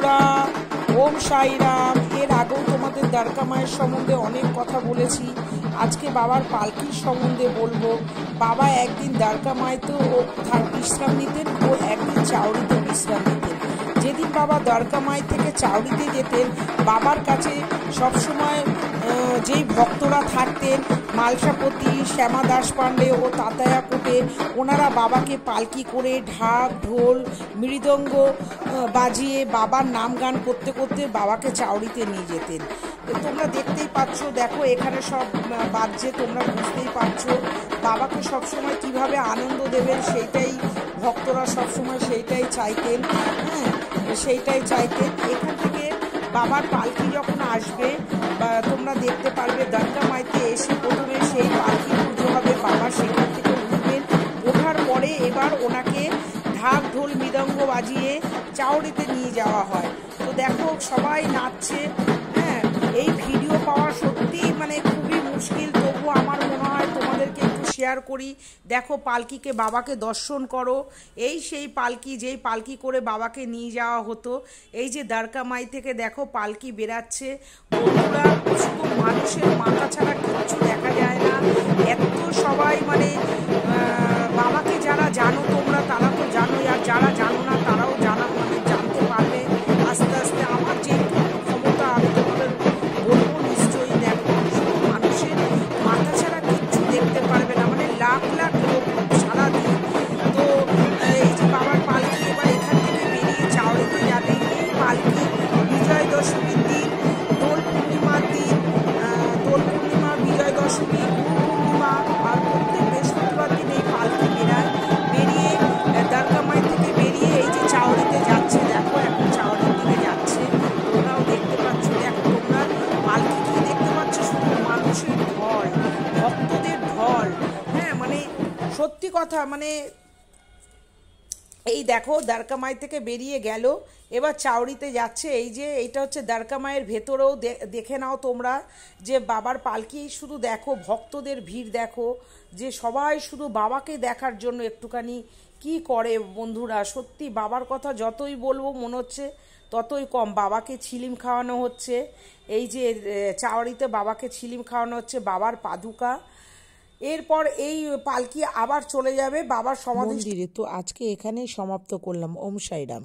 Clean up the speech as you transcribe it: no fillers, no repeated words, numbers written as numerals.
বন্ধুরা, ওম সাইরাম। এর আগেও তোমাদের দ্বারকা মায়ের সম্বন্ধে অনেক কথা বলেছি। আজকে বাবার পালকির সম্বন্ধে বলবো। বাবা একদিন দ্বারকা মায়েতেও বিশ্রাম নিতেন ও একদিন চাউরিতে বিশ্রাম নিতেন। যেদিন বাবা দ্বারকা মায়ের থেকে চাউরিতে যেতেন, বাবার কাছে সবসময় যেই ভক্তরা থাকতেন, মালসাপতি, শ্যামা দাস পাণ্ডে ও তাতায়া কোটে, ওনারা বাবাকে পালকি করে ঢাক, ঢোল, মৃদঙ্গ বাজিয়ে বাবার নাম গান করতে করতে বাবাকে চাউরিতে নিয়ে যেতেন। তোমরা দেখতেই পাচ্ছ, দেখো এখানে সব বাজছে, তোমরা বুঝতেই পারছো বাবাকে সবসময় কিভাবে আনন্দ দেবেন সেইটাই ভক্তরা সবসময় সেইটাই চাইতেন। সেইটাই চাইতেন। এখান থেকে বাবার পালকি যখন আসবে তোমরা দেখতে পারবে, দ্বারকা মাইতে এসে প্রথমে সেই পালকি পুজো হবে, বাবা সেখান থেকে উঠবেন। ওঠার পরে এবার ওনাকে ঢাক, ঢোল, মৃদঙ্গ বাজিয়ে চাউরিতে নিয়ে যাওয়া হয়। তো দেখো সবাই নাচছে। এই ভিডিও পাওয়া সত্যিই খুবই মুশকিল, তবু আমার মনে হয় তোমাদেরকে একটু শেয়ার করি। দেখো পালকিকে, বাবাকে দর্শন করো। এই সেই পালকি, যেই পালকি করে বাবাকে নিয়ে যাওয়া হতো। এই যে দ্বারকা মাই থেকে দেখো পালকি বেরাচ্ছে। বন্ধুরা, শুধু মানুষের মাথা ছাড়া কিচ্ছু দেখা যায় না। এত সবাই বাবাকে যারা জানো তোমরা, তারা তো জানোই, আর যারা জানো না তারাও জানতে পারবে আস্তে আস্তে। আমার যে ক্ষমতা আমি তোমাদের বলবো নিশ্চয়ই। দেখো শুধু মানুষের মাথা ছাড়া কিচ্ছু দেখতে পারবে না, লাখ লাখ লোক সারাদিন। তো এই যে বাবার পালকি এবার এখান থেকে বেরিয়ে চাউরিতে যাবে। এই পালকি বিজয় দশমীর দিন, দোল পূর্ণিমার দিন, দোল পূর্ণিমা, বিজয় দশমী, পূর্ণিমা আর প্রত্যেক বৃহস্পতিবার দিন এই পালকি বেরিয়ে দ্বারকা মাই থেকে বেরিয়ে এই যে চাউরিতে যাচ্ছে। দেখো এখন চাউরির দিকে যাচ্ছে, তোমরাও দেখতে পাচ্ছ। দেখো তোমরা পালকি কি দেখতে পাচ্ছ? শুধু মানুষের ঢল, ভক্তদের ঢল। সত্যি কথা, এই দেখো দ্বারকা মাই থেকে বেরিয়ে গেল, এবার চাউরিতে যাচ্ছে। এই যে এইটা হচ্ছে দ্বারকা মায়ের ভেতরেও দেখে নাও তোমরা যে বাবার পালকি। শুধু দেখো ভক্তদের ভিড়, দেখো যে সবাই শুধু বাবাকে দেখার জন্য একটুখানি কি করে। বন্ধুরা সত্যি বাবার কথা যতই বলবো মনে হচ্ছে ততই কম। বাবাকে ছিলিম খাওয়ানো হচ্ছে, এই যে চাউরিতে বাবাকে ছিলিম খাওয়ানো হচ্ছে, বাবার পাদুকা। এরপর এই পালকি আবার চলে যাবে বাবার সমাধি মন্দিরে। তো আজকে এখানেই সমাপ্ত করলাম। ওম সাইরাম।